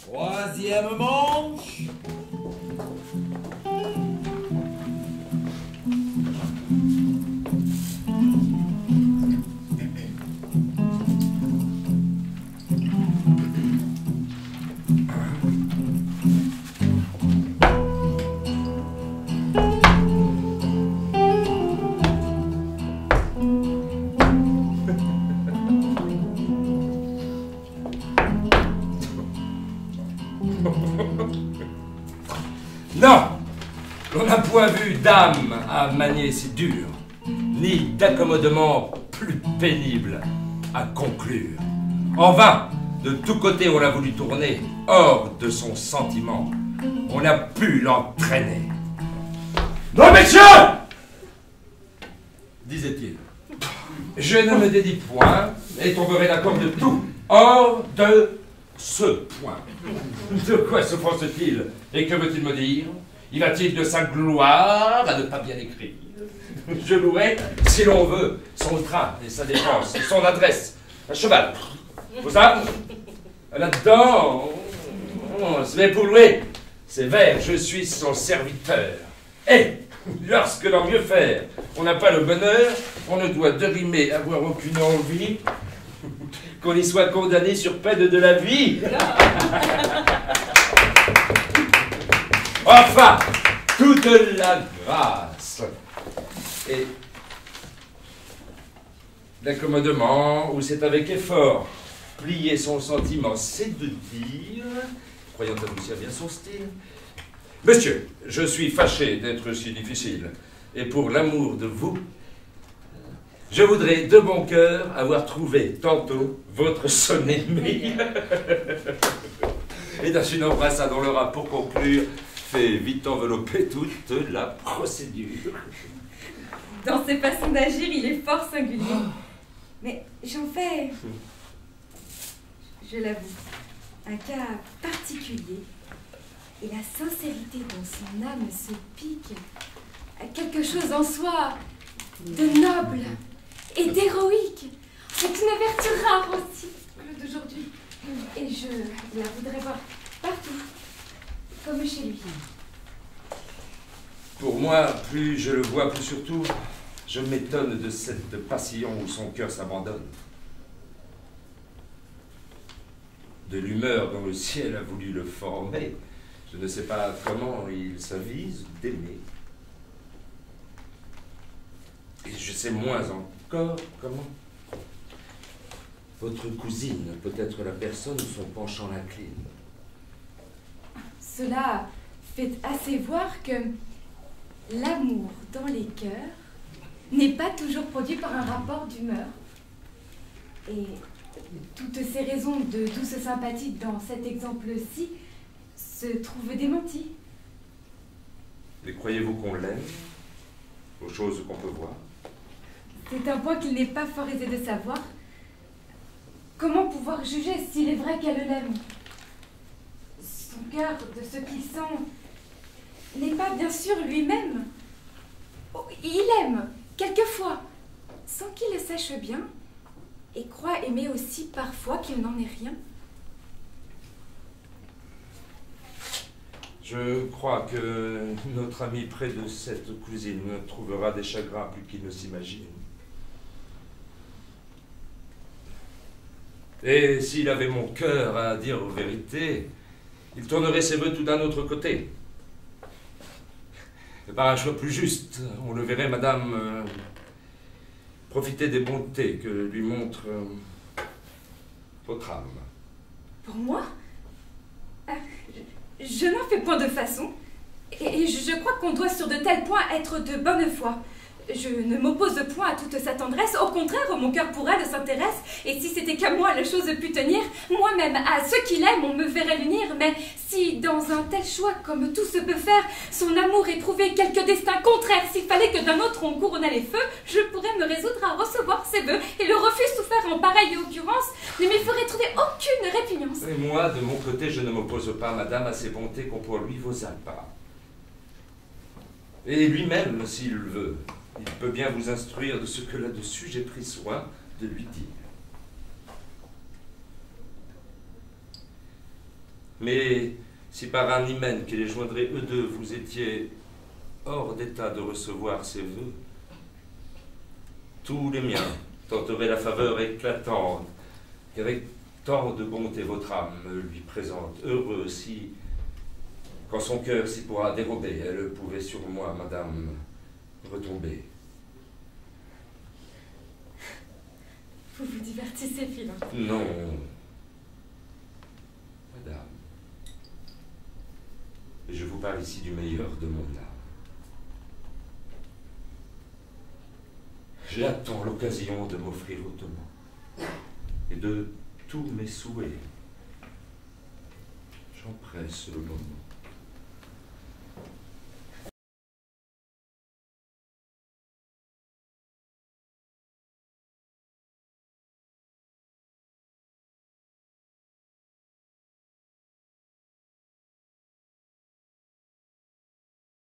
Troisième manche. Non! On n'a point vu d'âme à manier si dur, ni d'accommodement plus pénible à conclure. En vain, de tous côtés on l'a voulu tourner, hors de son sentiment. On a pu l'entraîner. Non, messieurs! Disait-il. Je ne me dédie point, et tomberai d'accord de tout, hors de ce point. De quoi se pense-t-il? Et que veut-il me dire? Y va-t-il de sa gloire à ne pas bien écrire? Je louerai, si l'on veut, son train et sa défense, son adresse, un cheval, vos armes, là-dedans, mais pour louer, c'est vers, je suis son serviteur. Et, lorsque dans mieux faire, on n'a pas le bonheur, on ne doit de rimer avoir aucune envie, qu'on y soit condamné sur peine de la vie. Enfin, toute la grâce et l'accommodement où c'est avec effort plier son sentiment, c'est de dire, croyant adoucir bien son style, monsieur, je suis fâché d'être si difficile, et pour l'amour de vous, je voudrais de bon cœur avoir trouvé tantôt votre son aimé. Et dans une embrassade, on l'aura pour conclure fait vite envelopper toute la procédure. Dans ses façons d'agir, il est fort singulier. Mais j'en fais, je l'avoue, un cas particulier. Et la sincérité dont son âme se pique a quelque chose en soi de noble et d'héroïque. C'est une vertu rare aussi, que d'aujourd'hui. Et je la voudrais voir partout, comme chez lui. Pour moi, plus je le vois, plus surtout, je m'étonne de cette passion où son cœur s'abandonne. De l'humeur dont le ciel a voulu le former, je ne sais pas comment il s'avise d'aimer. Et je sais moins encore comment votre cousine peut être la personne où son penchant l'incline. Cela fait assez voir que l'amour dans les cœurs n'est pas toujours produit par un rapport d'humeur. Et toutes ces raisons de douce sympathie dans cet exemple-ci se trouvent démenties. Et croyez-vous qu'on l'aime aux choses qu'on peut voir? C'est un point qu'il n'est pas fort aisé de savoir. Comment pouvoir juger s'il est vrai qu'elle l'aime? Son cœur, de ce qu'il sent, n'est pas bien sûr lui-même. Oh, il aime, quelquefois, sans qu'il le sache bien, et croit aimer aussi parfois qu'il n'en est rien. Je crois que notre ami près de cette cousine trouvera des chagrins plus qu'il ne s'imagine. Et s'il avait mon cœur à dire vérité, il tournerait ses vœux tout d'un autre côté. Et par un choix plus juste, on le verrait, madame, profiter des bontés que lui montre votre âme. Pour moi, je n'en fais point de façon, et je crois qu'on doit sur de tels points être de bonne foi. Je ne m'oppose point à toute sa tendresse, au contraire, mon cœur pour elle s'intéresse, et si c'était qu'à moi la chose pût tenir, moi-même, à ceux qui l'aiment, on me verrait l'unir, mais si, dans un tel choix, comme tout se peut faire, son amour éprouvait quelque destin contraire, s'il fallait que d'un autre on couronnât les feux, je pourrais me résoudre à recevoir ses vœux, et le refus souffert en pareille occurrence ne m'y ferait trouver aucune répugnance. Et moi, de mon côté, je ne m'oppose pas, madame, à ces bontés qu'ont pour lui vos appâts. Et lui-même, s'il veut, il peut bien vous instruire de ce que là-dessus j'ai pris soin de lui dire. Mais si par un hymen qui les joindrait eux deux, vous étiez hors d'état de recevoir ses vœux, tous les miens tenteraient la faveur éclatante qu'avec tant de bonté votre âme lui présente. Heureux si, quand son cœur s'y pourra dérober, elle pouvait sur moi, madame, retomber. Vous vous divertissez, Philinte. Non, madame. Je vous parle ici du meilleur de mon âme. J'attends l'occasion de m'offrir hautement et de tous mes souhaits. J'empresse le moment.